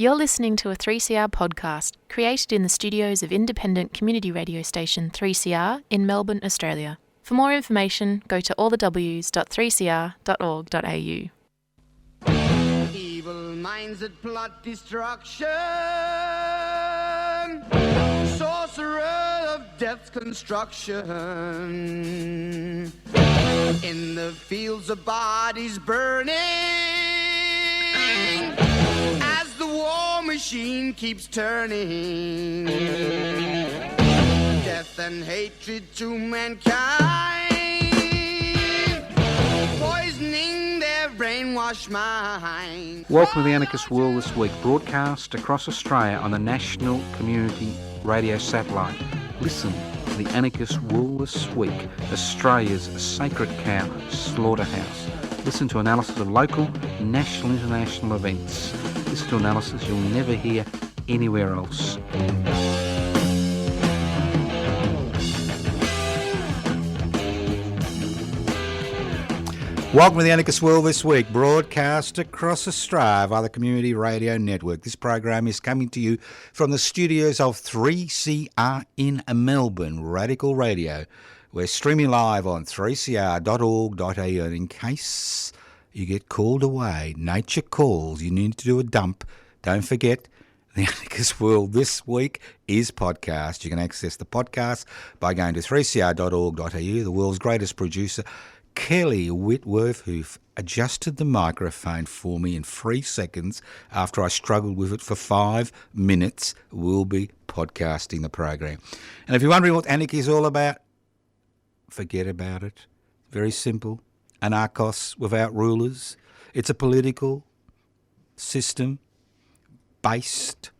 You're listening to a 3CR podcast created in the studios of independent community radio station 3CR in Melbourne, Australia. For more information, go to allthews.3cr.org.au. Evil minds that plot destruction, sorcerer of death's construction, in the fields of bodies burning, as the war machine keeps turning, death and hatred to mankind, poisoning their brainwashed mind. Welcome to the Anarchist World This Week, broadcast across Australia on the National Community Radio Satellite. Listen to the Anarchist World This Week, Australia's sacred cow slaughterhouse. Listen to analysis of local, national, international events. Listen to analysis you'll never hear anywhere else. Welcome to the Anarchist World This Week, broadcast across Australia via the Community Radio Network. This program is coming to you from the studios of 3CR in Melbourne, Radical Radio. We're streaming live on 3cr.org.au, and in case you get called away, nature calls, you need to do a dump, don't forget the Anarchist World This Week is podcast. You can access the podcast by going to 3cr.org.au. The world's greatest producer, Kelly Whitworth, who adjusted the microphone for me in 3 seconds after I struggled with it for 5 minutes, will be podcasting the program. And if you're wondering what anarchy is all about, forget about it. Very simple. Anarchos without rulers. It's a political system based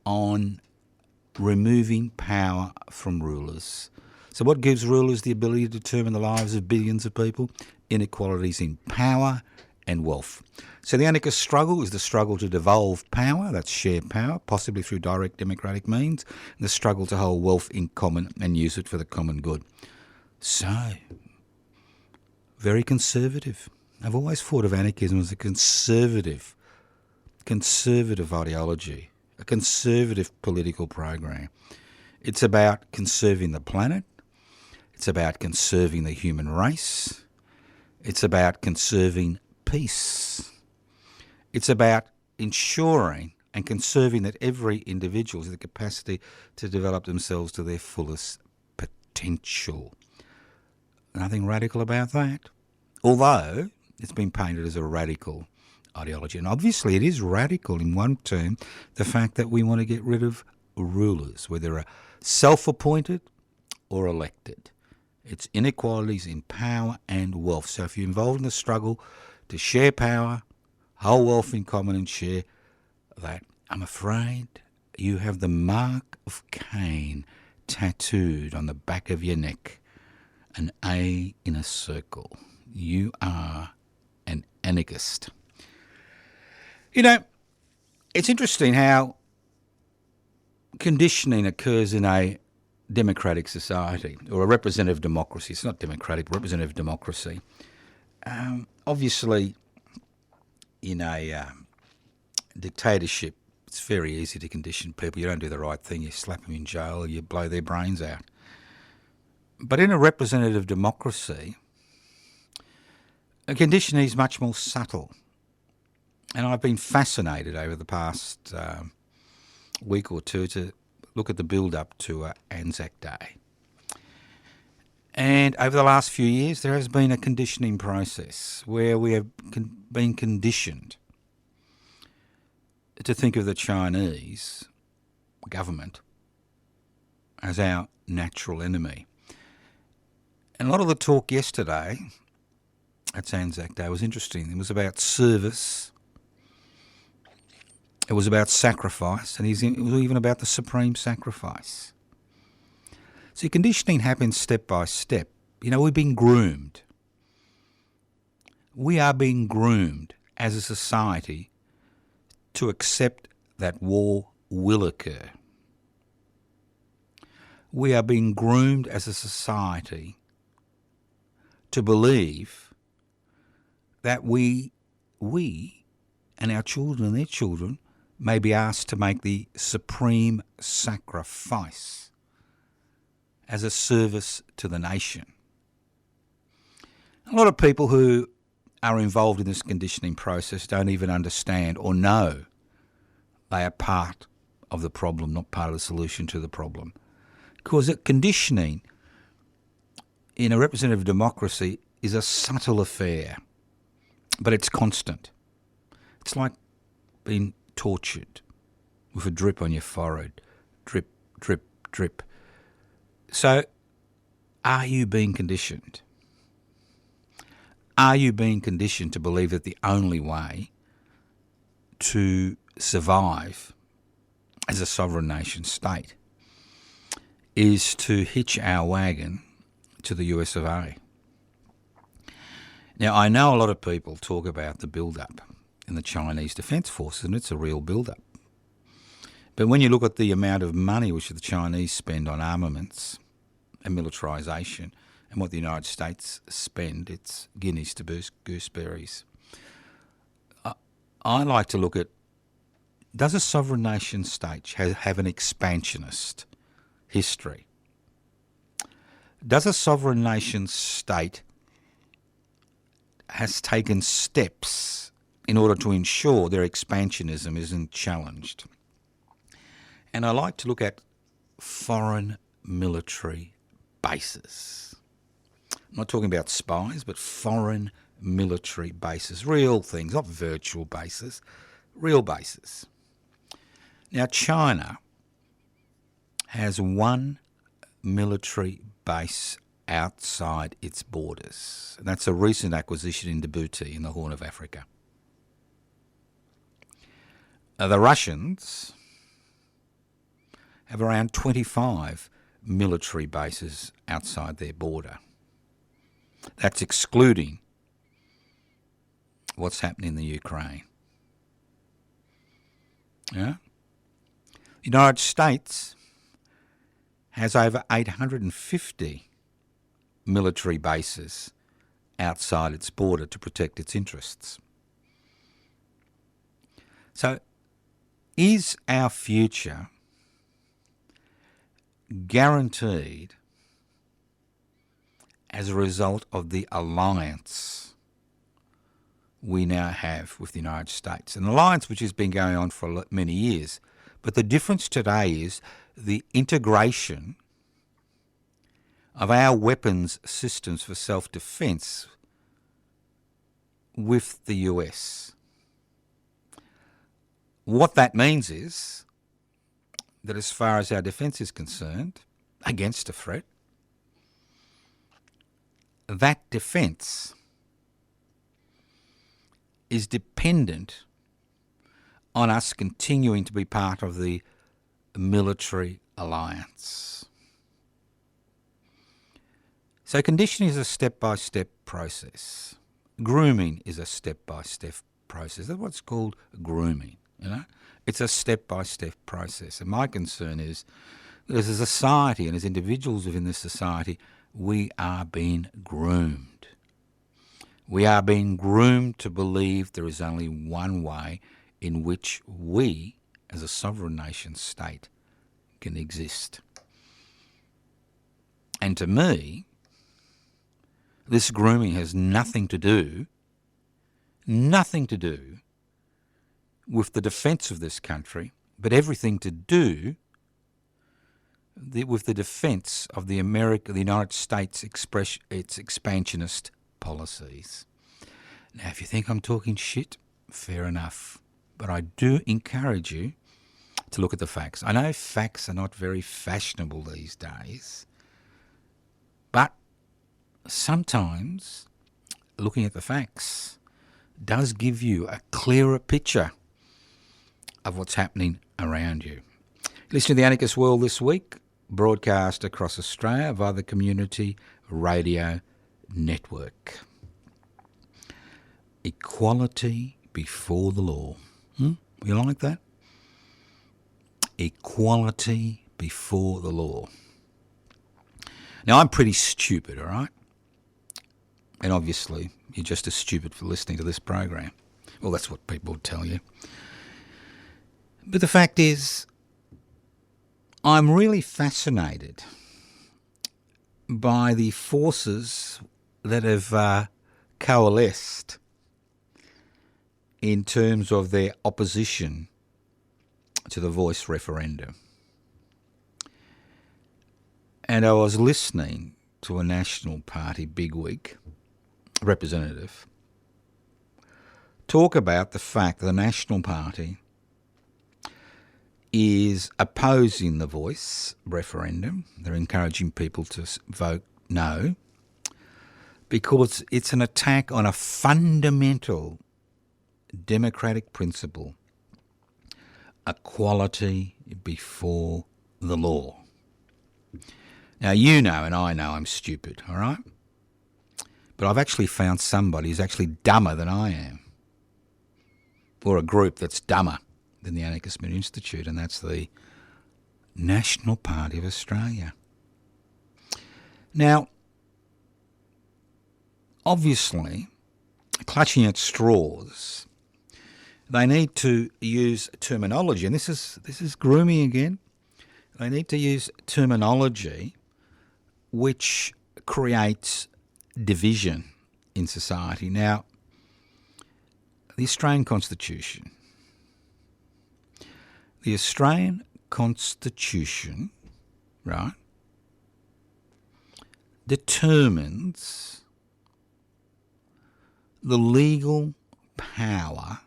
on removing power from rulers. So what gives rulers the ability to determine the lives of billions of people? Inequalities in power and wealth. So the anarchist struggle is the struggle to devolve power, that's share power, possibly through direct democratic means, and the struggle to hold wealth in common and use it for the common good. So, very conservative. I've always thought of anarchism as a conservative ideology, a conservative political program. It's about conserving the planet. It's about conserving the human race. It's about conserving peace. It's about ensuring and conserving that every individual has the capacity to develop themselves to their fullest potential. Nothing radical about that, although it's been painted as a radical ideology. And obviously it is radical in one term, the fact that we want to get rid of rulers, whether they're self-appointed or elected. It's inequalities in power and wealth. So if you're involved in the struggle to share power, hold wealth in common and share that, I'm afraid you have the mark of Cain tattooed on the back of your neck, an A in a circle. You are an anarchist. You know, it's interesting how conditioning occurs in a democratic society or a representative democracy. It's not democratic, representative democracy. Obviously, in a dictatorship, it's very easy to condition people. You don't do the right thing, you slap them in jail, you blow their brains out. But in a representative democracy, conditioning is much more subtle. And I've been fascinated over the past week or two to look at the build-up to Anzac Day. And over the last few years, there has been a conditioning process where we have been conditioned to think of the Chinese government as our natural enemy. And a lot of the talk yesterday at Anzac Day was interesting. It was about service. It was about sacrifice, and it was even about the supreme sacrifice. See, conditioning happens step by step. You know, we've been groomed. We are being groomed as a society to accept that war will occur. We are being groomed as a society to believe that we and our children and their children may be asked to make the supreme sacrifice as a service to the nation. A lot of people who are involved in this conditioning process don't even understand or know they are part of the problem, not part of the solution to the problem. Because conditioning in a representative democracy is a subtle affair, but it's constant. It's like being tortured with a drip on your forehead. Drip, drip, drip. So, are you being conditioned? Are you being conditioned to believe that the only way to survive as a sovereign nation state is to hitch our wagon to the US of A? Now, I know a lot of people talk about the build-up in the Chinese Defence Forces, and it's a real build-up. But when you look at the amount of money which the Chinese spend on armaments and militarisation and what the United States spend, it's guineas to gooseberries. I like to look at, does a sovereign nation state have an expansionist history? Does a sovereign nation state has taken steps in order to ensure their expansionism isn't challenged? And I like to look at foreign military bases. I'm not talking about spies, but foreign military bases, real things, not virtual bases, real bases. Now, China has one military base outside its borders, and that's a recent acquisition in Djibouti in the Horn of Africa. The Russians have around 25 military bases outside their border. That's excluding what's happening in the Ukraine. Yeah? The United States has over 850 military bases outside its border to protect its interests. So, is our future guaranteed as a result of the alliance we now have with the United States? An alliance which has been going on for many years. But the difference today is the integration of our weapons systems for self-defence with the US. What that means is that as far as our defence is concerned, against a threat, that defence is dependent on us continuing to be part of the military alliance. So conditioning is a step-by-step process. Grooming is a step-by-step process. That's what's called grooming, you know. It's a step-by-step process. And my concern is that as a society and as individuals within this society, we are being groomed. We are being groomed to believe there is only one way in which we, as a sovereign nation state, can exist. And to me, this grooming has nothing to do with the defence of this country, but everything to do with the defence of the United States its expansionist policies. Now, if you think I'm talking shit, fair enough. But I do encourage you to look at the facts. I know facts are not very fashionable these days, but sometimes looking at the facts does give you a clearer picture of what's happening around you. Listen to The Anarchist World this week, broadcast across Australia via the Community Radio Network. Equality before the law. You like that? Equality before the law. Now, I'm pretty stupid, all right? And obviously, you're just as stupid for listening to this program. Well, that's what people tell you. But the fact is, I'm really fascinated by the forces that have coalesced in terms of their opposition to the voice referendum. And I was listening to a National Party bigwig representative talk about the fact that the National Party is opposing the voice referendum. They're encouraging people to vote no because it's an attack on a fundamental democratic principle, equality before the law. Now, you know and I know I'm stupid, all right? But I've actually found somebody who's actually dumber than I am, or a group that's dumber than the Anarchist Movement Institute, and that's the National Party of Australia. Now, obviously, clutching at straws, they need to use terminology, and this is grooming again. They need to use terminology which creates division in society. Now, the Australian Constitution, right, determines the legal power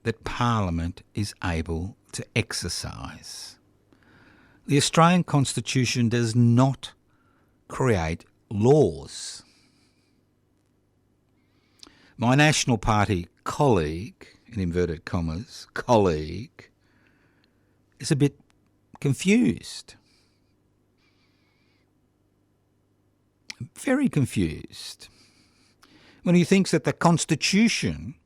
that Parliament is able to exercise. The Australian Constitution does not create laws. My National Party colleague, in inverted commas, colleague, is a bit confused. Very confused. When he thinks that the Constitution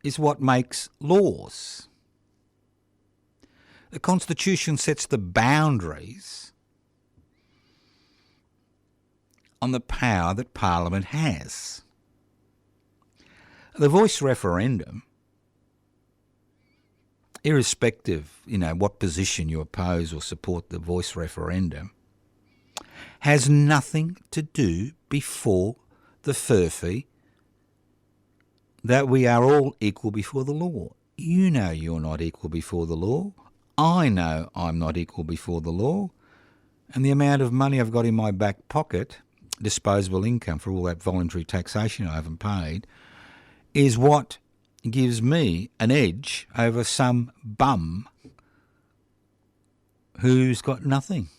is what makes laws. The Constitution sets the boundaries on the power that Parliament has. The voice referendum, irrespective, what position you oppose or support the voice referendum, has nothing to do before the Furphy that we are all equal before the law. You know you're not equal before the law. I know I'm not equal before the law. And the amount of money I've got in my back pocket, disposable income for all that voluntary taxation I haven't paid, is what gives me an edge over some bum who's got nothing.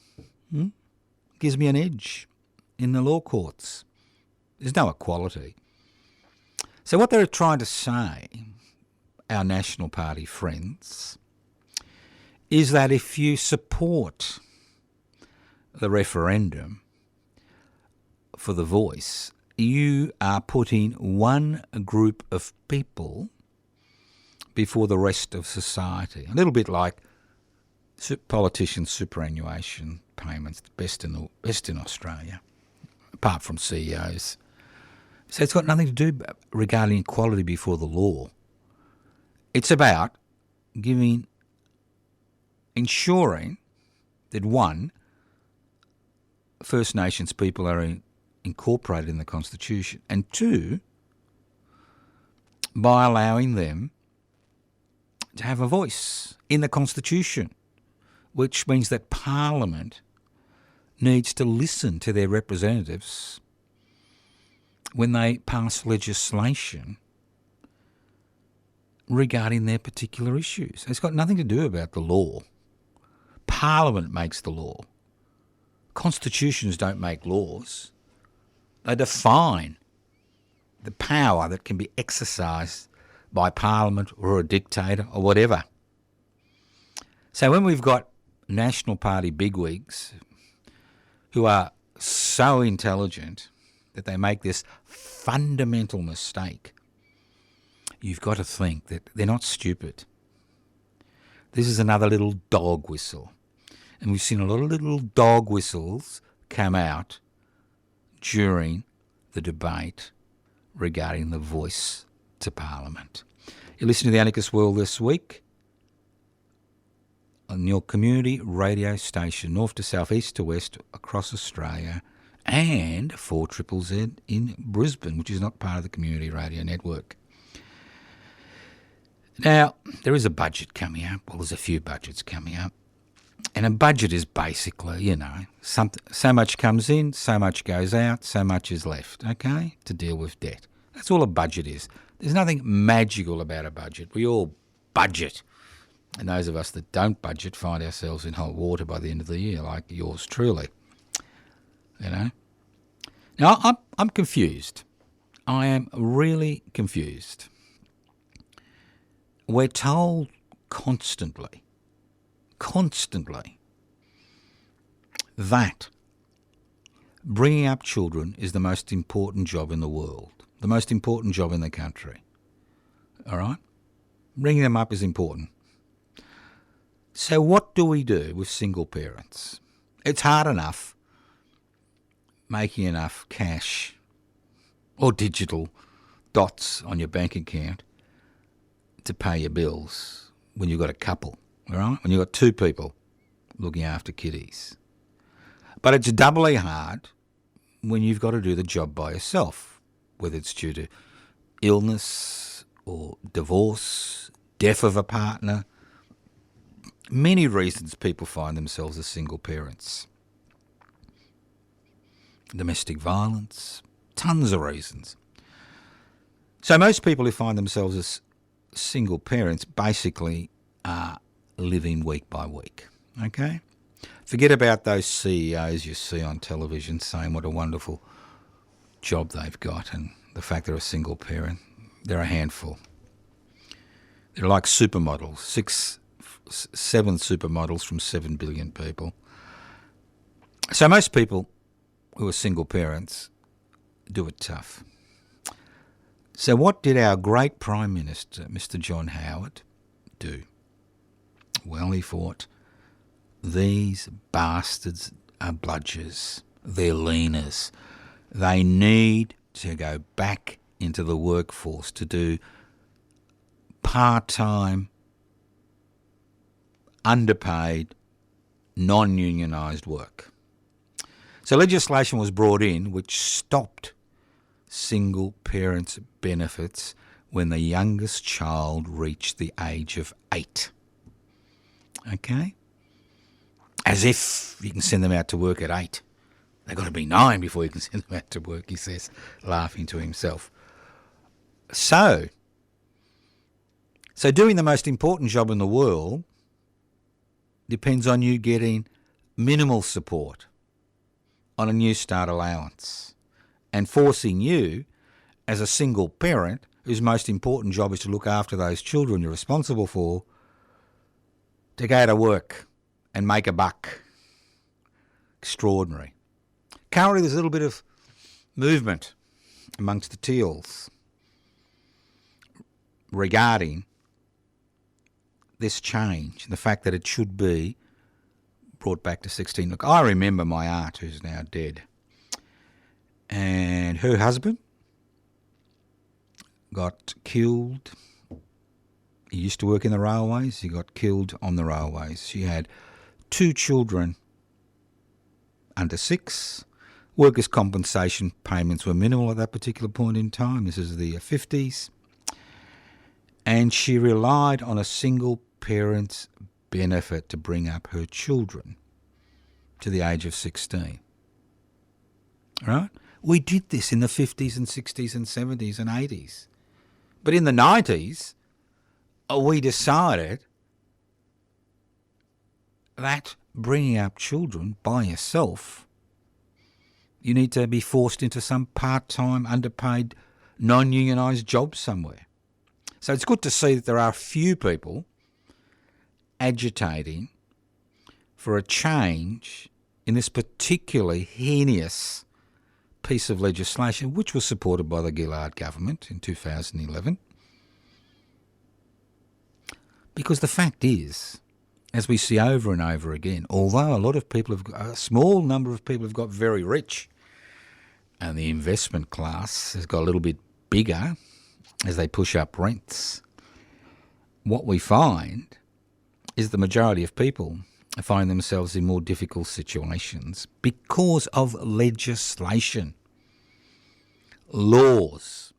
Gives me an edge in the law courts. There's no equality. So what they're trying to say, our National Party friends, is that if you support the referendum for the voice, you are putting one group of people before the rest of society. A little bit like politicians' superannuation payments, the best in Australia, apart from CEOs. So it's got nothing to do regarding equality before the law. It's about ensuring that, one, First Nations people are incorporated in the Constitution, and two, by allowing them to have a voice in the Constitution, which means that Parliament needs to listen to their representatives when they pass legislation regarding their particular issues. It's got nothing to do about the law. Parliament makes the law. Constitutions don't make laws. They define the power that can be exercised by Parliament or a dictator or whatever. So when we've got National Party bigwigs who are so intelligent that they make this fundamental mistake, you've got to think that they're not stupid. This is another little dog whistle. And we've seen a lot of little dog whistles come out during the debate regarding the voice to Parliament. You listen to the Anarchist World this week on your community radio station, north to south, east to west, across Australia, and 4ZZZ in Brisbane, which is not part of the Community Radio Network. Now, there is a budget coming up. Well, there's a few budgets coming up. And a budget is basically, so much comes in, so much goes out, so much is left, okay, to deal with debt. That's all a budget is. There's nothing magical about a budget. We all budget. And those of us that don't budget find ourselves in hot water by the end of the year, like yours truly. Now, I'm confused. I am really confused. We're told constantly, that bringing up children is the most important job in the world, the most important job in the country. All right? Bringing them up is important. So what do we do with single parents? It's hard enough making enough cash or digital dots on your bank account to pay your bills when you've got a couple, all right? When you've got two people looking after kiddies. But it's doubly hard when you've got to do the job by yourself, whether it's due to illness or divorce, death of a partner. Many reasons people find themselves as single parents. Domestic violence, tons of reasons. So most people who find themselves as single parents basically are living week by week, okay? Forget about those CEOs you see on television saying what a wonderful job they've got and the fact they're a single parent. They're a handful. They're like supermodels, 7 supermodels from 7 billion people. So most people who are single parents do it tough. So what did our great Prime Minister, Mr. John Howard, do? Well, he thought, these bastards are bludgers. They're leaners. They need to go back into the workforce to do part-time, underpaid, non-unionised work. So legislation was brought in which stopped single parents' benefits when the youngest child reached the age of 8. Okay? As if you can send them out to work at 8. They've got to be 9 before you can send them out to work, he says, laughing to himself. So doing the most important job in the world depends on you getting minimal support on a New Start allowance and forcing you, as a single parent whose most important job is to look after those children you're responsible for, to go to work and make a buck. Extraordinary. Currently there's a little bit of movement amongst the teals regarding this change and the fact that it should be brought back to 16. Look, I remember my aunt, who's now dead, and her husband got killed. He used to work in the railways. He got killed on the railways. She had 2 children under 6. Workers' compensation payments were minimal at that particular point in time. This is the 50s. And she relied on a single parent's benefit to bring up her children to the age of 16. Right? We did this in the 50s and 60s and 70s and 80s. But in the 90s, we decided that bringing up children by yourself, you need to be forced into some part-time, underpaid, non-unionised job somewhere. So it's good to see that there are a few people agitating for a change in this particularly heinous piece of legislation, which was supported by the Gillard government in 2011. Because the fact is, as we see over and over again, although a small number of people have got very rich and the investment class has got a little bit bigger as they push up rents, what we find is the majority of people find themselves in more difficult situations because of legislation, laws,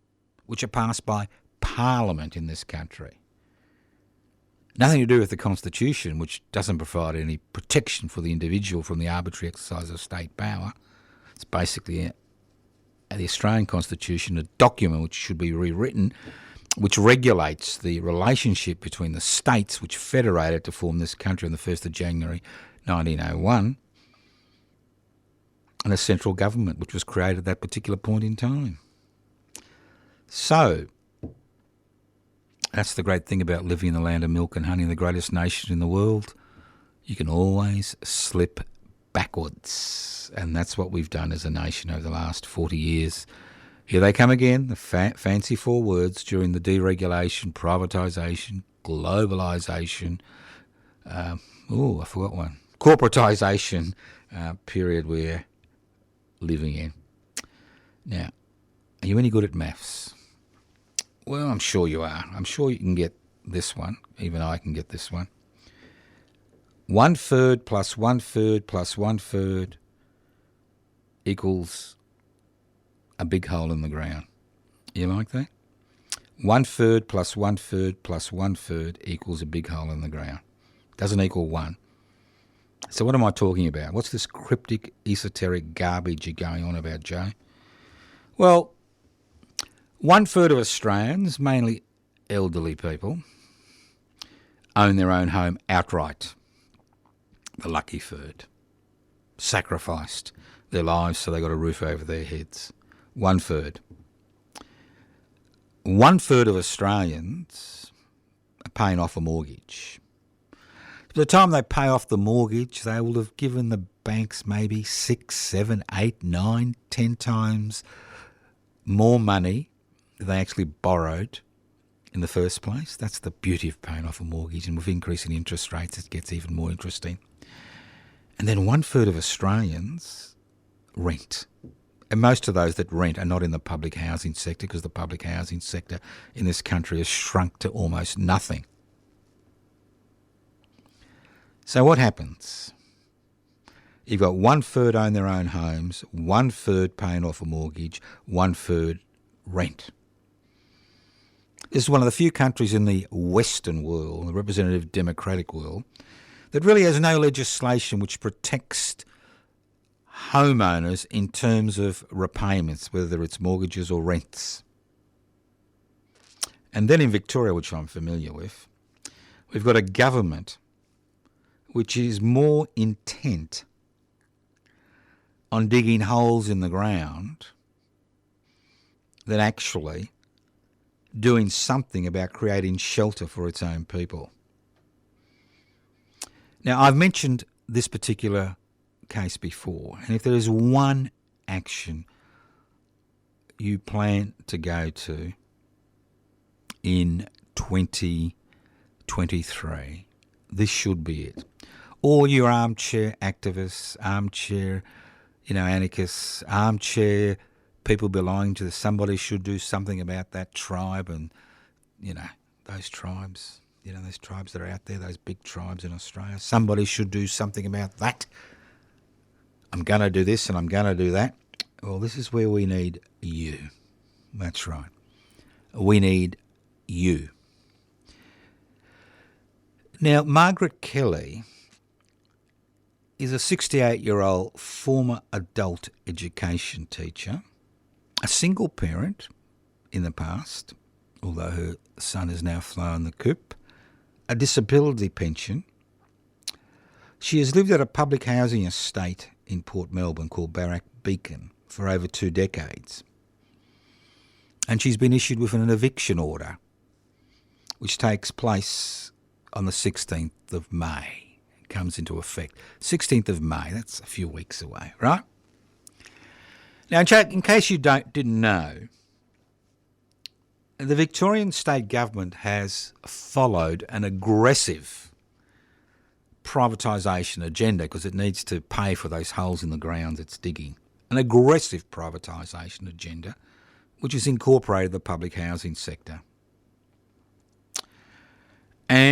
which are passed by Parliament in this country. Nothing to do with the Constitution, which doesn't provide any protection for the individual from the arbitrary exercise of state power. It's basically the Australian Constitution, a document which should be rewritten, which regulates the relationship between the states which federated to form this country on the 1st of January 1901 and a central government which was created at that particular point in time. So, that's the great thing about living in the land of milk and honey, the greatest nation in the world. You can always slip backwards. And that's what we've done as a nation over the last 40 years. Here they come again, the fancy four words during the deregulation, privatisation, globalisation, I forgot one, corporatisation period we're living in. Now, are you any good at maths? Well, I'm sure you are. I'm sure you can get this one. Even I can get this one. 1/3 plus 1/3 plus 1/3 equals a big hole in the ground. You like that? 1/3 plus 1/3 plus 1/3 equals a big hole in the ground. Doesn't equal 1. So what am I talking about? What's this cryptic, esoteric garbage you're going on about, Joe? Well, 1/3 of Australians, mainly elderly people, own their own home outright. The lucky third. Sacrificed their lives so they got a roof over their heads. 1/3. 1/3 of Australians are paying off a mortgage. By the time they pay off the mortgage, they will have given the banks maybe 6, 7, 8, 9, 10 times more money than they actually borrowed in the first place. That's the beauty of paying off a mortgage, and with increasing interest rates it gets even more interesting. And then 1/3 of Australians rent. And most of those that rent are not in the public housing sector, because the public housing sector in this country has shrunk to almost nothing. So what happens? You've got 1/3 own their own homes, 1/3 paying off a mortgage, 1/3 rent. This is one of the few countries in the Western world, the representative democratic world, that really has no legislation which protects homeowners in terms of repayments, whether it's mortgages or rents. And then in Victoria, which I'm familiar with, we've got a government which is more intent on digging holes in the ground than actually doing something about creating shelter for its own people. Now, I've mentioned this particular case before, and if there is one action you plan to go to in 2023, this should be it. All your armchair activists, armchair, anarchists, armchair people belonging to somebody should do something about that tribe and, those tribes, those tribes that are out there, those big tribes in Australia. Somebody should do something about that. I'm going to do this and I'm going to do that. Well, this is where we need you. That's right. We need you. Now, Margaret Kelly is a 68-year-old former adult education teacher, a single parent in the past, although her son has now flown the coop, a disability pension. She has lived at a public housing estate in Port Melbourne called Barrack Beacon for over 2 decades. And she's been issued with an eviction order, which takes place on the 16th of May. It comes into effect. 16th of May, that's a few weeks away, right? Now, in case you didn't know, the Victorian state government has followed an aggressive privatisation agenda because it needs to pay for those holes in the ground it's digging. An aggressive privatisation agenda which has incorporated the public housing sector.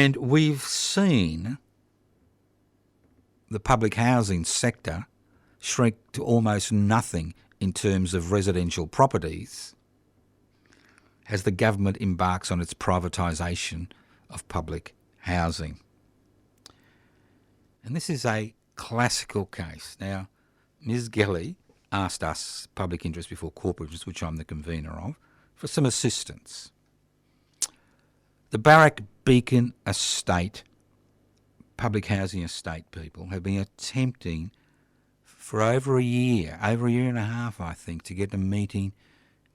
And we've seen the public housing sector shrink to almost nothing in terms of residential properties as the government embarks on its privatisation of public housing. And this is a classical case. Now, Ms. Gelly asked us, Public Interest Before Corporate Interest, which I'm the convener of, for some assistance. The Barrack Beacon Estate, public housing estate people, have been attempting for over a year and a half, I think, to get a meeting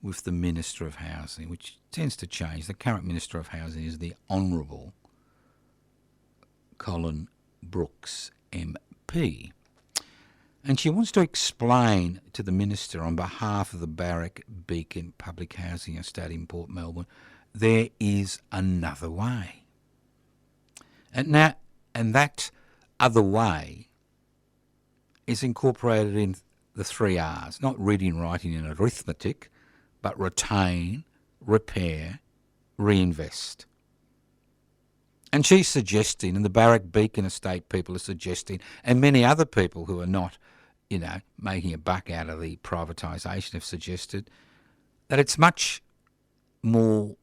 with the Minister of Housing, which tends to change. The current Minister of Housing is the Honourable Colin Brooks, MP. And she wants to explain to the Minister on behalf of the Barrack Beacon Public Housing Estate in Port Melbourne, there is another way. And that other way is incorporated in the 3 R's, not reading, writing and arithmetic, but retain, repair, reinvest. And she's suggesting, and the Barrack Beacon Estate people are suggesting, and many other people who are not, making a buck out of the privatisation have suggested, that it's much more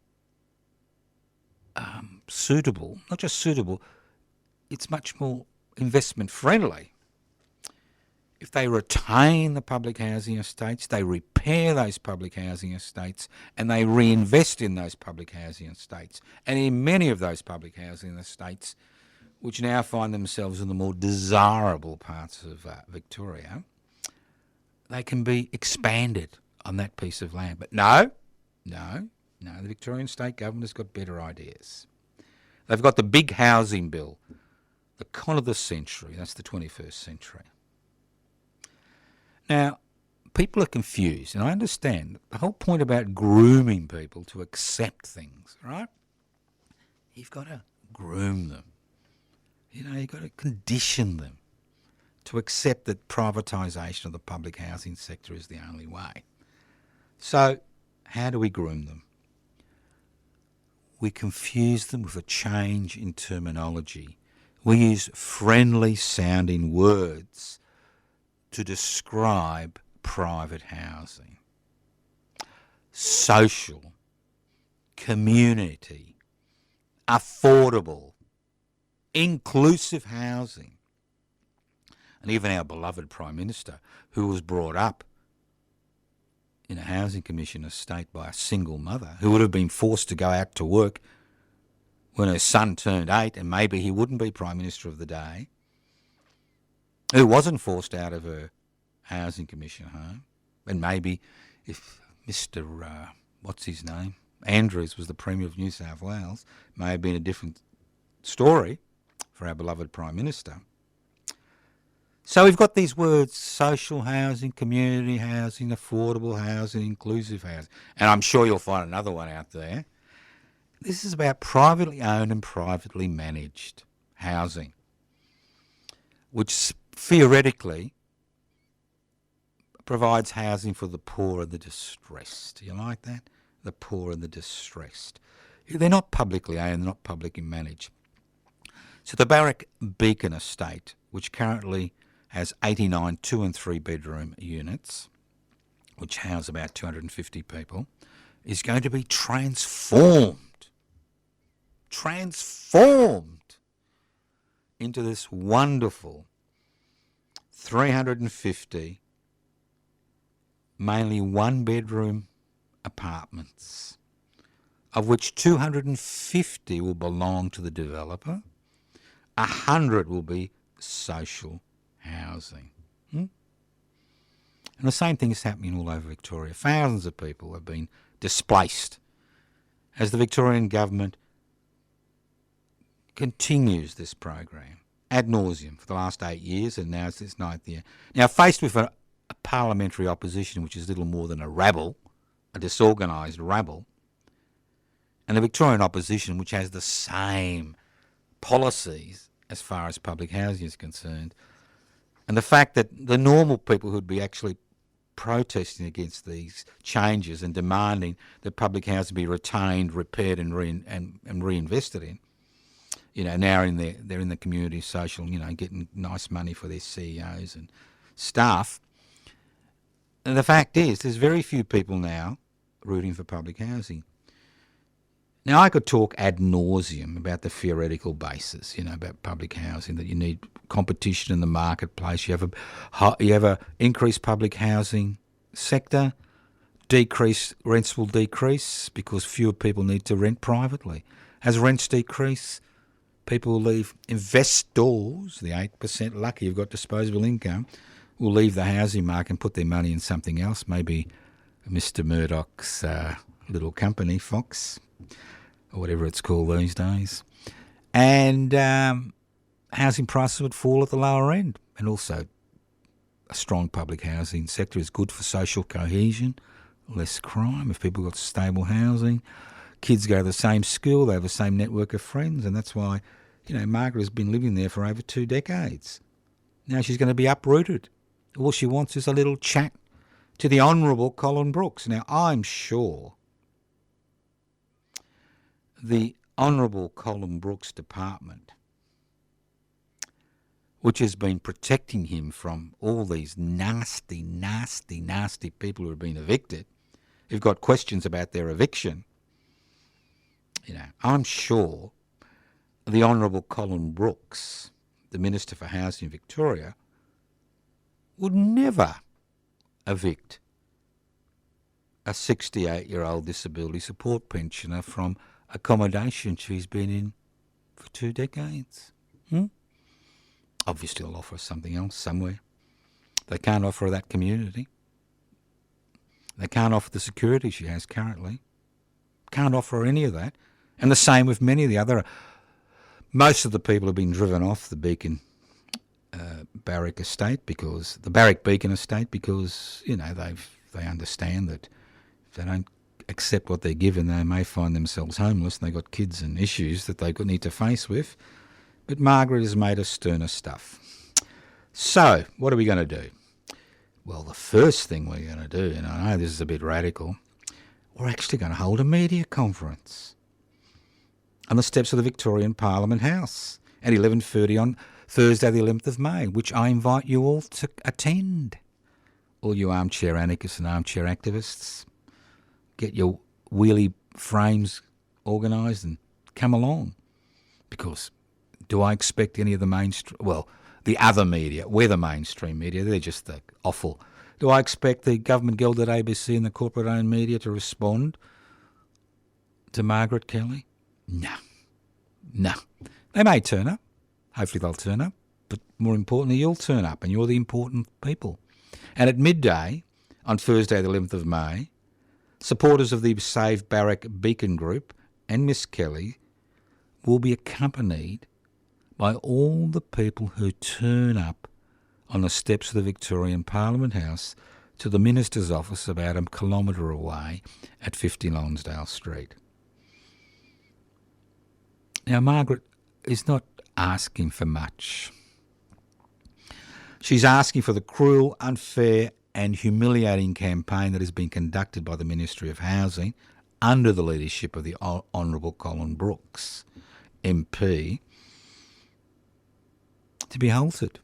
suitable, not just suitable, it's much more investment friendly if they retain the public housing estates, they repair those public housing estates, and they reinvest in those public housing estates. And in many of those public housing estates, which now find themselves in the more desirable parts of Victoria, they can be expanded on that piece of land. But no, the Victorian State Government has got better ideas. They've got the big housing bill, the con of the century, that's the 21st century. Now, people are confused, and I understand the whole point about grooming people to accept things, right? You've got to groom them. You've got to condition them to accept that privatisation of the public housing sector is the only way. So, how do we groom them? We confuse them with a change in terminology. We use friendly sounding words to describe private housing. Social, community, affordable, inclusive housing. And even our beloved Prime Minister, who was brought up in a housing commission estate by a single mother, who would have been forced to go out to work when her son turned 8, and maybe he wouldn't be Prime Minister of the day, who wasn't forced out of her housing commission home, and maybe if Mr. what's his name, Andrews was the Premier of New South Wales, may have been a different story for our beloved Prime Minister. So we've got these words: social housing, community housing, affordable housing, inclusive housing, and I'm sure you'll find another one out there. This is about privately owned and privately managed housing, which theoretically provides housing for the poor and the distressed. Do you like that? The poor and the distressed. They're not publicly owned, they're not publicly managed. So the Barrack Beacon Estate, which currently has 89 2- and 3-bedroom units, which house about 250 people, is going to be transformed into this wonderful 350 mainly 1-bedroom apartments, of which 250 will belong to the developer, 100 will be social housing. And the same thing is happening all over Victoria. Thousands of people have been displaced as the Victorian government continues this program ad nauseum for the last 8 years, and now it's its 9th year. Now, faced with a parliamentary opposition which is little more than a rabble, a disorganised rabble, and the Victorian opposition which has the same policies as far as public housing is concerned, and the fact that the normal people who'd be actually protesting against these changes and demanding that public housing be retained, repaired and reinvested in, now they're in the community social, getting nice money for their CEOs and staff. And the fact is, there's very few people now rooting for public housing. Now, I could talk ad nauseum about the theoretical basis, about public housing, that you need competition in the marketplace. You have a increased public housing sector, rents will decrease because fewer people need to rent privately. As rents decrease, people will leave. Investors, the 8% lucky you've got disposable income, will leave the housing market and put their money in something else, maybe Mr. Murdoch's little company, Fox, or whatever it's called these days. And housing prices would fall at the lower end. And also, a strong public housing sector is good for social cohesion, less crime if people got stable housing. Kids go to the same school, they have the same network of friends, and that's why, Margaret has been living there for over 2 decades. Now she's going to be uprooted. All she wants is a little chat to the Honourable Colin Brooks. Now, I'm sure the Honourable Colin Brooks department, which has been protecting him from all these nasty, nasty, nasty people who have been evicted, who've got questions about their eviction, I'm sure the Honourable Colin Brooks, the Minister for Housing in Victoria, would never evict a 68-year-old disability support pensioner from accommodation she's been in for 2 decades. Obviously, they'll offer her something else somewhere. They can't offer her that community. They can't offer the security she has currently. Can't offer her any of that. And the same with many of the other. Most of the people have been driven off the Beacon Barrack estate because they understand that if they don't accept what they're given, they may find themselves homeless, and they've got kids and issues that they need to face with. But Margaret has made us sterner stuff. So, what are we going to do? Well, the first thing we're going to do, and I know this is a bit radical, we're actually going to hold a media conference on the steps of the Victorian Parliament House at 11:30 on Thursday the 11th of May, which I invite you all to attend. All you armchair anarchists and armchair activists, get your wheelie frames organised and come along. Because do I expect any of the mainstream, the other media, we're the mainstream media, they're just the offal. Do I expect the government-gelded ABC and the corporate-owned media to respond to Margaret Kelly? No. They may turn up. Hopefully they'll turn up. But more importantly, you'll turn up, and you're the important people. And at midday, on Thursday the 11th of May, supporters of the Save Barrack Beacon Group and Miss Kelly will be accompanied by all the people who turn up on the steps of the Victorian Parliament House to the Minister's office about a kilometre away at 50 Lonsdale Street. Now, Margaret is not asking for much. She's asking for the cruel, unfair and humiliating campaign that has been conducted by the Ministry of Housing under the leadership of the Honourable Colin Brooks, MP, to be halted.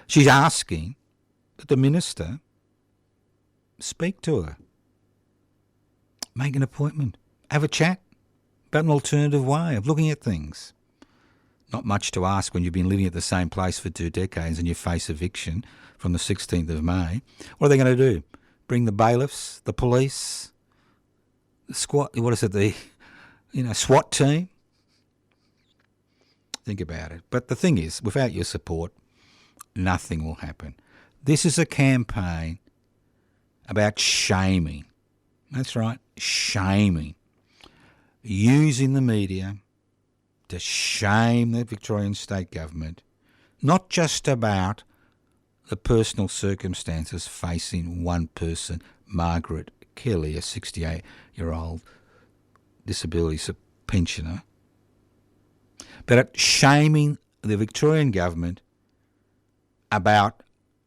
She's asking that the Minister speak to her, make an appointment, have a chat about an alternative way of looking at things. Not much to ask when you've been living at the same place for 2 decades and you face eviction from the 16th of May. What are they going to do? Bring the bailiffs, the police, the SWAT team? Think about it. But the thing is, without your support, nothing will happen. This is a campaign about shaming. That's right, shaming. Using the media to shame the Victorian state government, not just about the personal circumstances facing one person, Margaret Kelly, a 68-year-old disability pensioner, but at shaming the Victorian government about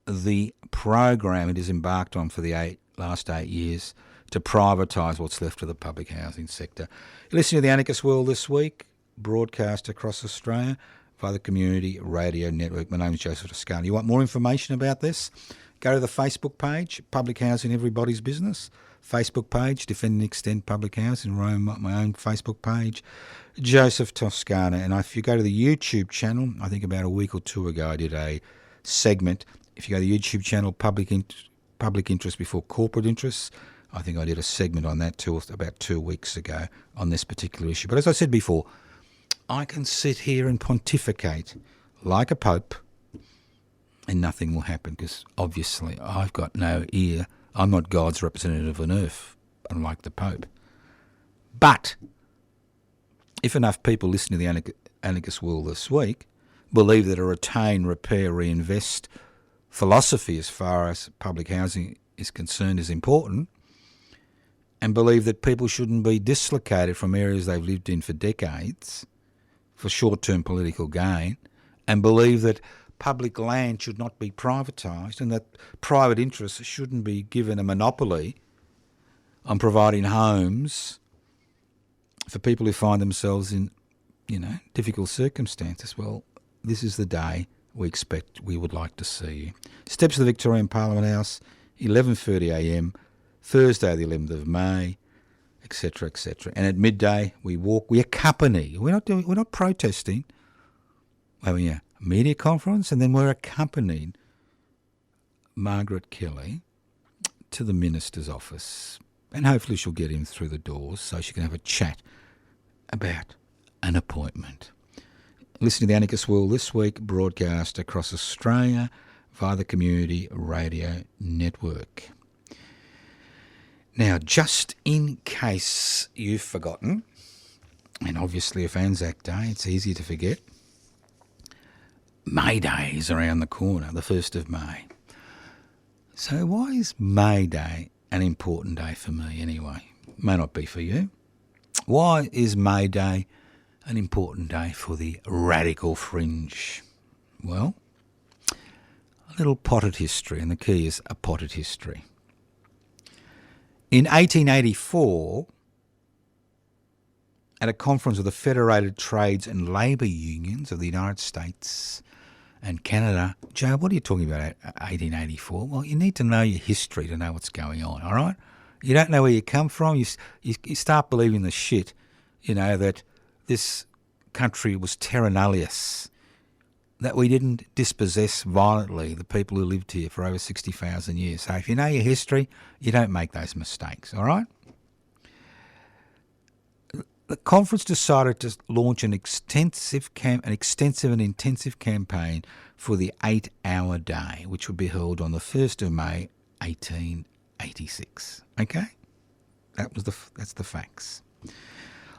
the program it has embarked on for the last 8 years to privatise what's left of the public housing sector. You're listening to The Anarchist World this week. broadcast across Australia via the Community Radio Network. My name is Joseph Toscano. You want more information about this? Go to the Facebook page, Public Housing Everybody's Business. Facebook page, Defend and Extend Public Housing, my own Facebook page, Joseph Toscano. And if you go to the YouTube channel, I think about a week or two ago I did a segment. If you go to the YouTube channel, Public Interest Before Corporate Interests, I think I did a segment on that too about 2 weeks ago on this particular issue. But as I said before, I can sit here and pontificate like a pope and nothing will happen because obviously I've got no ear. I'm not God's representative on earth, unlike the Pope. But if enough people listen to the Anarchist World this week believe that a retain, repair, reinvest philosophy as far as public housing is concerned is important, and believe that people shouldn't be dislocated from areas they've lived in for decades for short-term political gain, and believe that public land should not be privatised and that private interests shouldn't be given a monopoly on providing homes for people who find themselves in, difficult circumstances. Well, this is the day we would like to see you. Steps to the Victorian Parliament House, 11:30am, Thursday the 11th of May, etc., etc. And at midday we accompany. We're not protesting. We're having a media conference, and then we're accompanying Margaret Kelly to the Minister's office, and hopefully she'll get him through the doors so she can have a chat about an appointment. Listen to the Anarchist World this week, broadcast across Australia via the Community Radio Network. Now, just in case you've forgotten, and obviously if Anzac Day, it's easy to forget, May Day is around the corner, the 1st of May. So why is May Day an important day for me anyway? May not be for you. Why is May Day an important day for the radical fringe? Well, a little potted history, and the key is a potted history. In 1884, at a conference of the Federated Trades and Labour Unions of the United States and Canada. Joe, what are you talking about, 1884? Well, you need to know your history to know what's going on, all right? You don't know where you come from, you start believing the shit, that this country was terra nullius, that we didn't dispossess violently the people who lived here for over 60,000 years. So if you know your history, you don't make those mistakes, all right? The conference decided to launch an extensive and intensive campaign for the 8-hour day, which would be held on the 1st of May, 1886. Okay? That's the facts.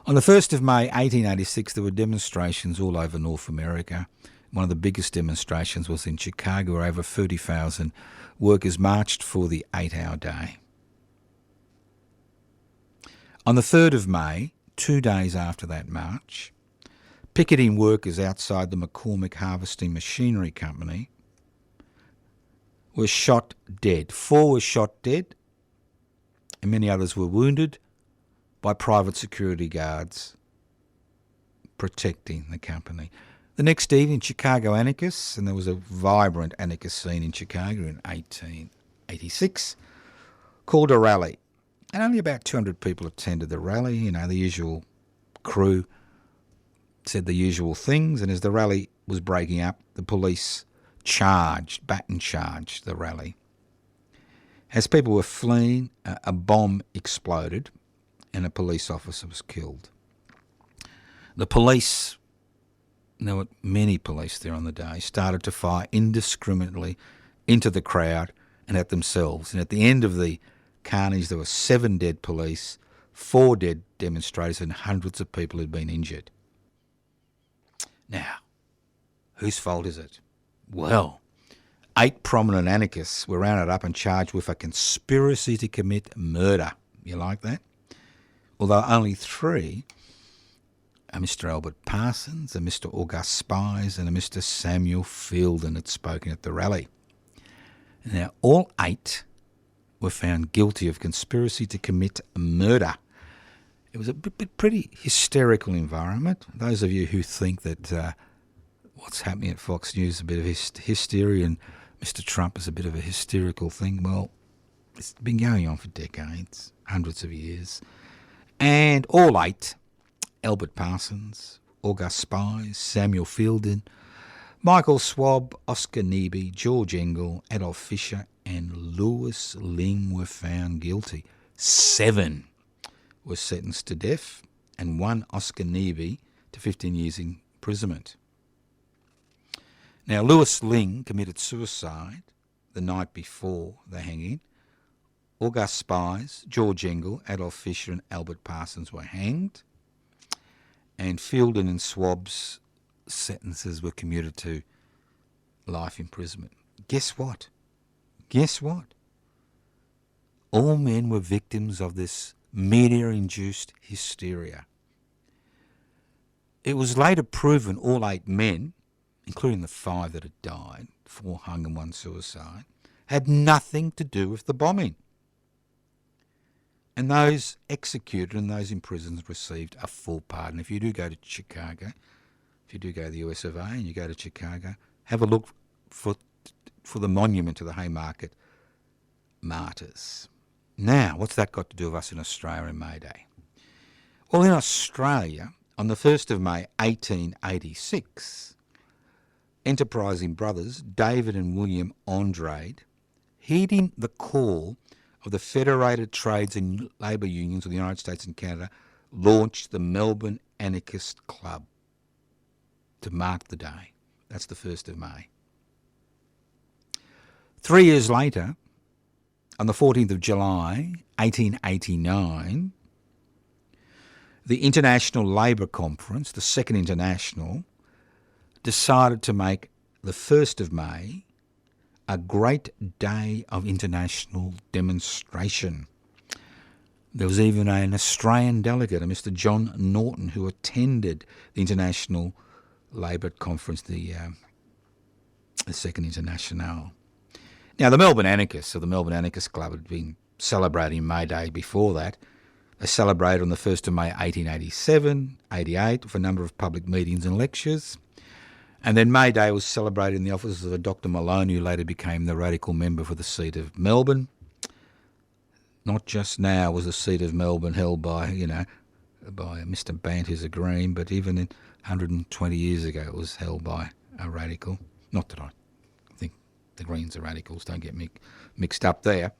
On the 1st of May, 1886, there were demonstrations all over North America. One of the biggest demonstrations was in Chicago, where over 30,000 workers marched for the 8-hour day. On the 3rd of May, 2 days after that march, picketing workers outside the McCormick Harvesting Machinery Company were shot dead. 4 were shot dead, and many others were wounded by private security guards protecting the company. The next evening, Chicago anarchists, and there was a vibrant anarchist scene in Chicago in 1886, called a rally. And only about 200 people attended the rally. The usual crew said the usual things. And as the rally was breaking up, the police baton charged the rally. As people were fleeing, a bomb exploded and a police officer was killed. The police, there were many police there on the day, started to fire indiscriminately into the crowd and at themselves. And at the end of the carnage, there were 7 dead police, 4 dead demonstrators, and hundreds of people had been injured. Now, whose fault is it? Well, 8 prominent anarchists were rounded up and charged with a conspiracy to commit murder. You like that? Although only 3, a Mr. Albert Parsons, a Mr. August Spies, and a Mr. Samuel Fielden had spoken at the rally. Now, all 8 were found guilty of conspiracy to commit murder. It was a pretty hysterical environment. Those of you who think that what's happening at Fox News is a bit of hysteria and Mr. Trump is a bit of a hysterical thing, well, it's been going on for decades, hundreds of years. And all 8, Albert Parsons, August Spies, Samuel Fielden, Michael Swab, Oscar Neebe, George Engel, Adolf Fischer and Louis Ling were found guilty. 7 were sentenced to death and 1, Oscar Neebe, to 15 years imprisonment. Now, Louis Ling committed suicide the night before the hanging. August Spies, George Engel, Adolf Fischer and Albert Parsons were hanged. And Fielden and Swab's sentences were commuted to life imprisonment. Guess what? Guess what? All men were victims of this media-induced hysteria. It was later proven all 8 men, including the 5 that had died, 4 hung and 1 suicide, had nothing to do with the bombing. And those executed and those in prisons received a full pardon. If you do go to Chicago, if you do go to the US of A and you go to Chicago, have a look for the monument to the Haymarket martyrs. Now, what's that got to do with us in Australia and May Day? Well, in Australia, on the 1st of May 1886, enterprising brothers David and William Andrade, heeding the call of the Federated Trades and Labour Unions of the United States and Canada, launched the Melbourne Anarchist Club to mark the day. That's the 1st of May. 3 years later, on the 14th of July, 1889, the International Labour Conference, the Second International, decided to make the 1st of May a great day of international demonstration. There was even an Australian delegate, a Mr. John Norton, who attended the International Labour Conference, the Second International. Now, the Melbourne Anarchists, or the Melbourne Anarchist Club, had been celebrating May Day before that. They celebrated on the 1st of May 1887, 88, with a number of public meetings and lectures. And then May Day was celebrated in the offices of Dr. Malone, who later became the radical member for the seat of Melbourne. Not just now was the seat of Melbourne held by Mr. Bant, who's a Green, but even 120 years ago it was held by a radical. Not that I think the Greens are radicals, don't get mixed up there.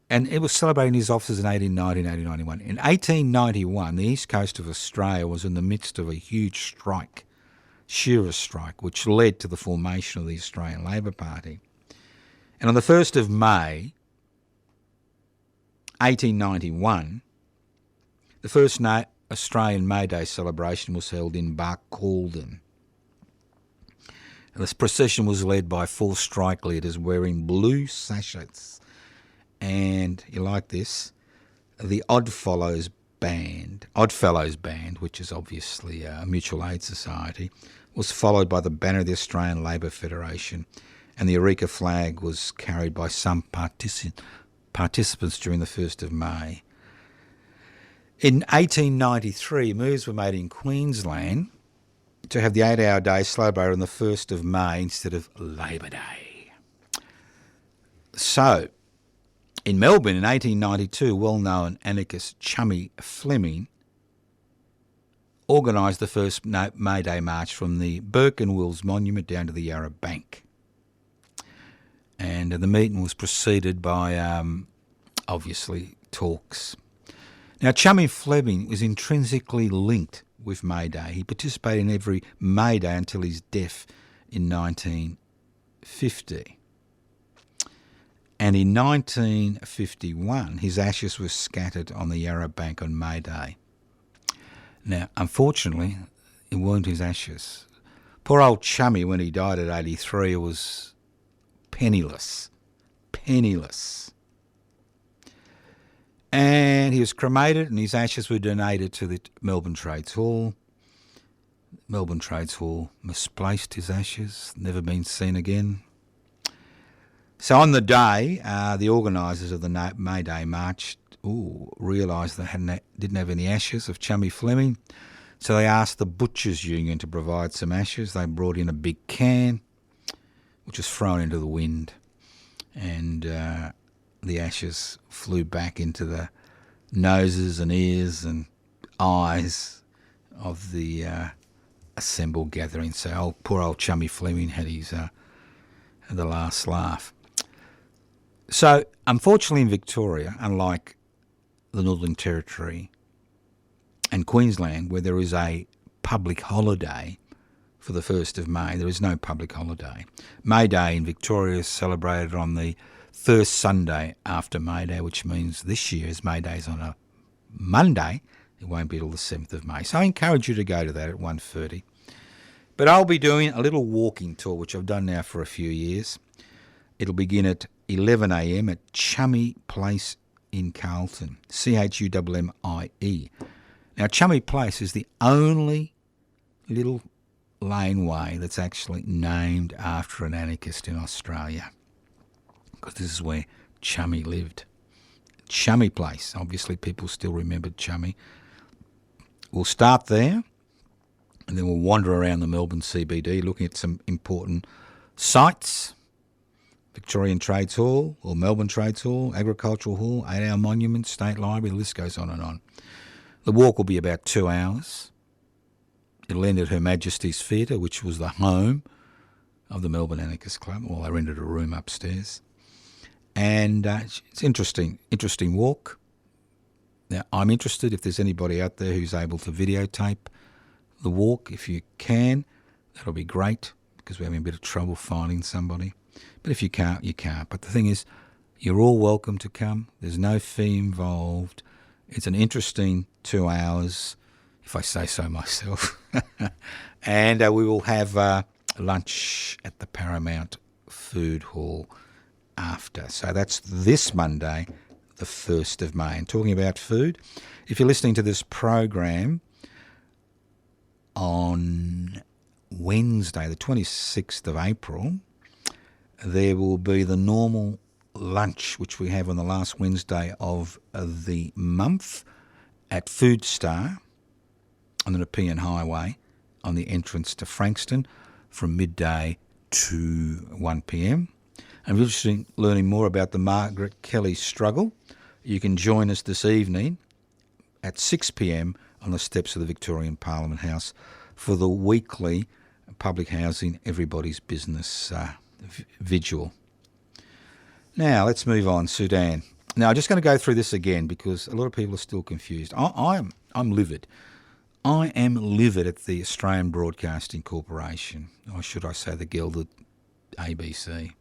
And it was celebrating his offices in 1890 and 1891. In 1891, the east coast of Australia was in the midst of a huge strike, shearers' strike, which led to the formation of the Australian Labor Party. And on the 1st of May, 1891, the first Australian May Day celebration was held in Barcaldine. And this procession was led by 4 strike leaders wearing blue sachets. And you like this, the Oddfellows Band, which is obviously a mutual aid society, was followed by the banner of the Australian Labor Federation, and the Eureka flag was carried by some participants during the 1st of May. In 1893, moves were made in Queensland to have the 8-hour day celebrated on the 1st of May instead of Labor Day. So, in Melbourne in 1892, well-known anarchist Chummy Fleming organised the first May Day march from the Burke and Wills Monument down to the Yarra Bank. And the meeting was preceded by, obviously, talks. Now, Chummy Fleming was intrinsically linked with May Day. He participated in every May Day until his death in 1950. And in 1951, his ashes were scattered on the Yarra Bank on May Day. Now, unfortunately, it weren't his ashes. Poor old Chummy, when he died at 83, was penniless. And he was cremated and his ashes were donated to the Melbourne Trades Hall. Melbourne Trades Hall misplaced his ashes, never been seen again. So on the day, the organisers of the May Day March realised they didn't have any ashes of Chummy Fleming, so they asked the Butchers Union to provide some ashes. They brought in a big can, which was thrown into the wind, and the ashes flew back into the noses and ears and eyes of the assembled gathering. So poor old Chummy Fleming had the last laugh. So unfortunately in Victoria, unlike the Northern Territory and Queensland, where there is a public holiday for the 1st of May, there is no public holiday. May Day in Victoria is celebrated on the first Sunday after May Day, which means this year, as May Day is on a Monday, it won't be till the 7th of May. So I encourage you to go to that at 1:30. But I'll be doing a little walking tour, which I've done now for a few years. It'll begin at 11 a.m. at Chummy Place in Carlton, Chummie. Now, Chummy Place is the only little laneway that's actually named after an anarchist in Australia, because this is where Chummy lived. Chummy Place. Obviously, people still remembered Chummy. We'll start there, and then we'll wander around the Melbourne CBD looking at some important sites. Victorian Trades Hall, or Melbourne Trades Hall, Agricultural Hall, 8-hour Monument, State Library, the list goes on and on. The walk will be about 2 hours. It'll end at Her Majesty's Theatre, which was the home of the Melbourne Anarchist Club. Well, they rented a room upstairs. And it's interesting walk. Now, I'm interested if there's anybody out there who's able to videotape the walk. If you can, that'll be great, because we're having a bit of trouble finding somebody. But if you can't, you can't. But the thing is, you're all welcome to come. There's no fee involved. It's an interesting 2 hours, if I say so myself. And we will have lunch at the Paramount Food Hall after. So that's this Monday, the 1st of May. And talking about food, if you're listening to this program on Wednesday, the 26th of April, there will be the normal lunch, which we have on the last Wednesday of the month at Food Star on the Nepean Highway on the entrance to Frankston from midday to 1 p.m. And if you're interested in learning more about the Margaret Kelly struggle, you can join us this evening at 6 p.m. on the steps of the Victorian Parliament House for the weekly public housing Everybody's Business vigil. Now, let's move on. Sudan. Now, I'm just going to go through this again because a lot of people are still confused. I'm livid. I am livid at the Australian Broadcasting Corporation, or should I say the gilded ABC.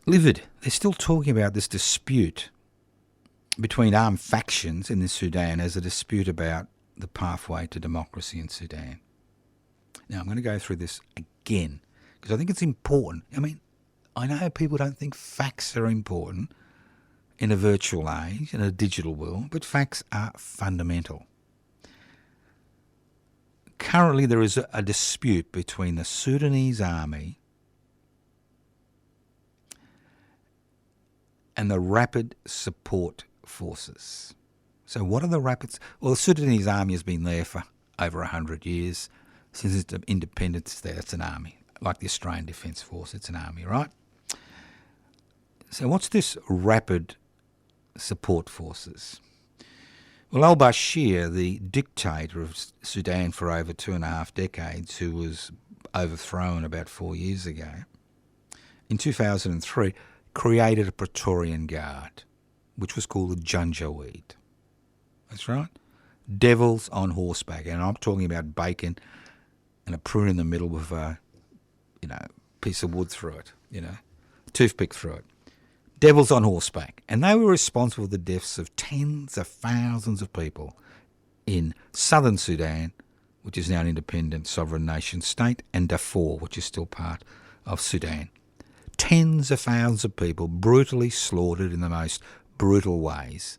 Livid. They're still talking about this dispute between armed factions in the Sudan as a dispute about the pathway to democracy in Sudan. Now, I'm going to go through this again because I think it's important. I mean, I know people don't think facts are important in a virtual age, in a digital world, but facts are fundamental. Currently, there is a dispute between the Sudanese army and the Rapid Support Forces. So what are the Rapids? Well, the Sudanese army has been there for over 100 years. Since its independence there, it's an army. Like the Australian Defence Force, it's an army, right? So what's this Rapid Support Forces? Well, al-Bashir, the dictator of Sudan for over 2.5 decades, who was overthrown about 4 years ago, in 2003 created a Praetorian Guard, which was called the Janjaweed. That's right. Devils on horseback. And I'm talking about bacon and a prune in the middle with a, piece of wood through it, toothpick through it. Devils on horseback. And they were responsible for the deaths of tens of thousands of people in southern Sudan, which is now an independent sovereign nation state, and Darfur, which is still part of Sudan. Tens of thousands of people brutally slaughtered in the most brutal ways.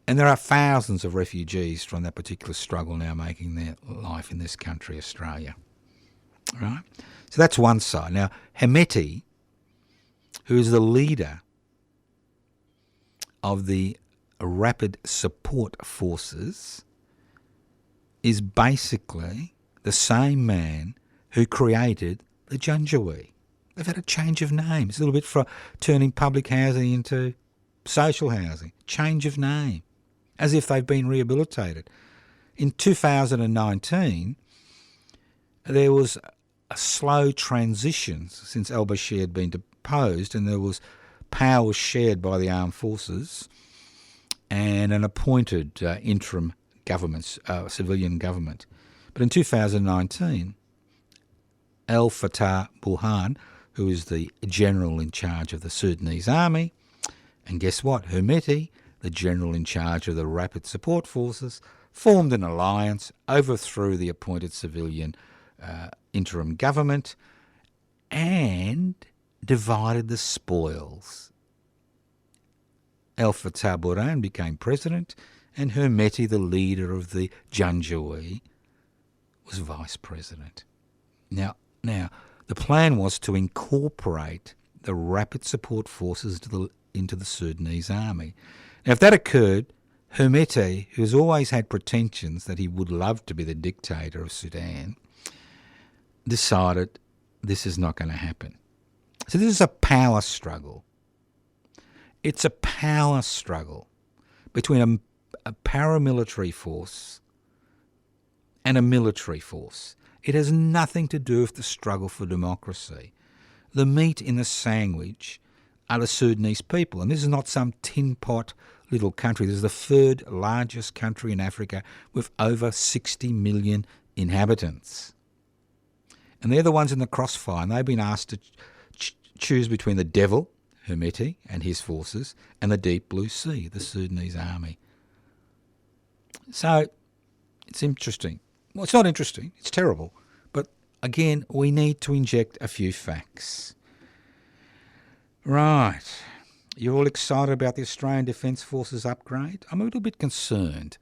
And there are thousands of refugees from that particular struggle now making their life in this country, Australia. Right? So that's one side. Now, Hemeti, who is the leader of the Rapid Support Forces is basically the same man who created the Janjaweed. They've had a change of name. It's a little bit for turning public housing into social housing. Change of name, as if they've been rehabilitated. In 2019, there was a slow transition since al-Bashir had been deposed, and there was powers shared by the armed forces and an appointed interim government, civilian government. But in 2019, Al-Fatah Burhan, who is the general in charge of the Sudanese army, and guess what? Hemeti, the general in charge of the Rapid Support Forces, formed an alliance, overthrew the appointed civilian interim government, and divided the spoils. Al-Fatah Burhan became president, and Hemeti, the leader of the Janjaweed, was vice president. Now, the plan was to incorporate the Rapid Support Forces into the Sudanese army. Now, if that occurred, Hemeti, who's always had pretensions that he would love to be the dictator of Sudan, decided this is not going to happen. So this is a power struggle. It's a power struggle between a paramilitary force and a military force. It has nothing to do with the struggle for democracy. The meat in the sandwich are the Sudanese people, and this is not some tin pot little country. This is the third largest country in Africa with over 60 million inhabitants. And they're the ones in the crossfire, and they've been asked to choose between the devil, Hemeti, and his forces, and the deep blue sea, the Sudanese army. So it's interesting. Well, it's not interesting. It's terrible. But again, we need to inject a few facts. Right. You're all excited about the Australian Defence Forces upgrade? I'm a little bit concerned.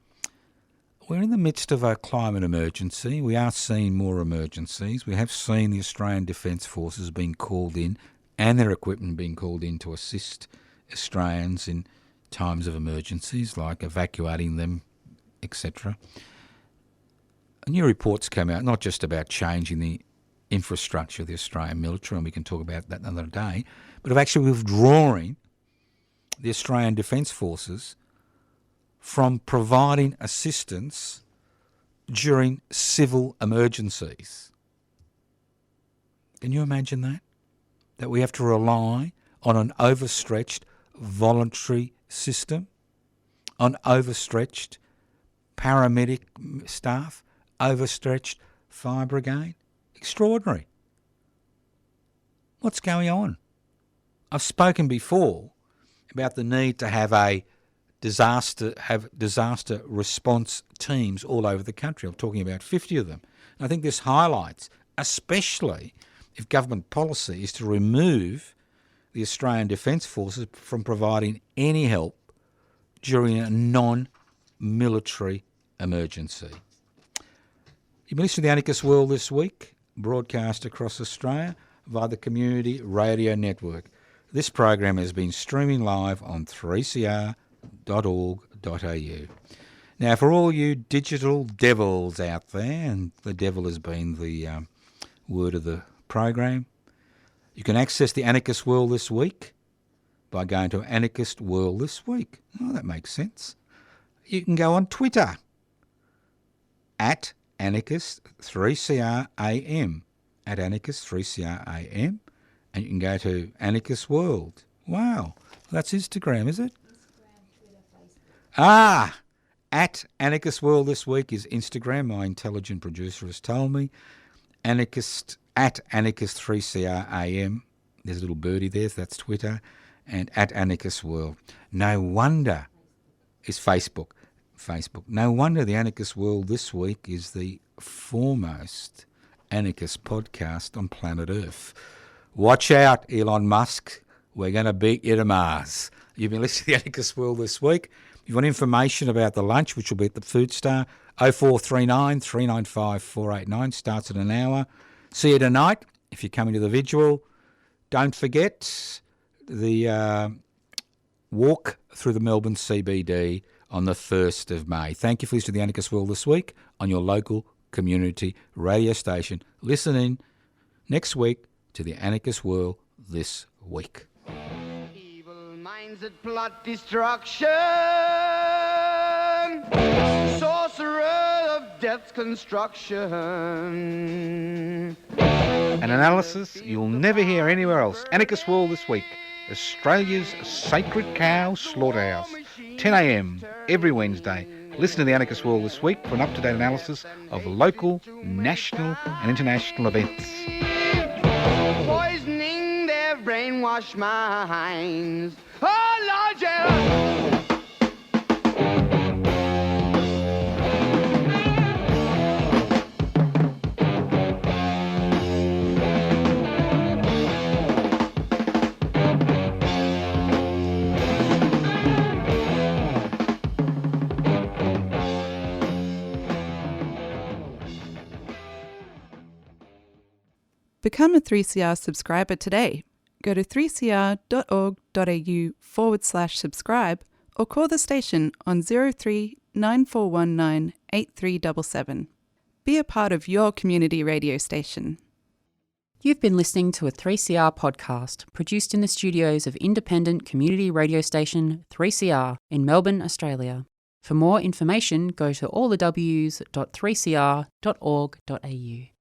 We're in the midst of a climate emergency. We are seeing more emergencies. We have seen the Australian Defence Forces being called in and their equipment being called in to assist Australians in times of emergencies, like evacuating them, etc. New reports came out not just about changing the infrastructure of the Australian military, and we can talk about that another day, but of actually withdrawing the Australian Defence Forces from providing assistance during civil emergencies. Can you imagine that? That we have to rely on an overstretched voluntary system, on overstretched paramedic staff, overstretched fire brigade? Extraordinary. What's going on? I've spoken before about the need to have disaster response teams all over the country. I'm talking about 50 of them. And I think this highlights, especially if government policy is to remove the Australian Defence Forces from providing any help during a non-military emergency. You've been listening to the Anarchist World this week, broadcast across Australia via the Community Radio Network. This program has been streaming live on 3cr.org.au. Now, for all you digital devils out there, and the devil has been the word of the program, you can access the Anarchist World this week by going to Anarchist World this week. Oh, that makes sense. You can go on Twitter at Anarchist3CRAM, at Anarchist3CRAM, and you can go to Anarchist World. Wow, that's Instagram, is it? Instagram, Twitter, Facebook. At Anarchist World this week is Instagram. My intelligent producer has told me. At Anarchist3CRAM. There's a little birdie there, so that's Twitter. And at Anarchist World. No wonder it's Facebook. No wonder the Anarchist World this week is the foremost anarchist podcast on planet Earth. Watch out, Elon Musk. We're going to beat you to Mars. You've been listening to the Anarchist World this week. If you want information about the lunch, which will be at the Food Star, 0439 395 489, starts in an hour. See you tonight if you're coming to the vigil. Don't forget the walk through the Melbourne CBD on the 1st of May. Thank you for listening to the Anarchist World This Week on your local community radio station. Listen in next week to the Anarchist World This Week. Evil minds that plot destruction, sorcerer of death's construction. An analysis you'll never hear anywhere else. Anarchist World This Week, Australia's sacred cow slaughterhouse. 10 a.m. every Wednesday. Listen to the Anarchist World This Week for an up-to-date analysis of local, national and international events. Poisoning their brainwashed minds. Oh, Lord, yeah. Become a 3CR subscriber today. Go to 3cr.org.au/subscribe or call the station on 03 9419 8377. Be a part of your community radio station. You've been listening to a 3CR podcast produced in the studios of independent community radio station 3CR in Melbourne, Australia. For more information, go to allthews.3cr.org.au.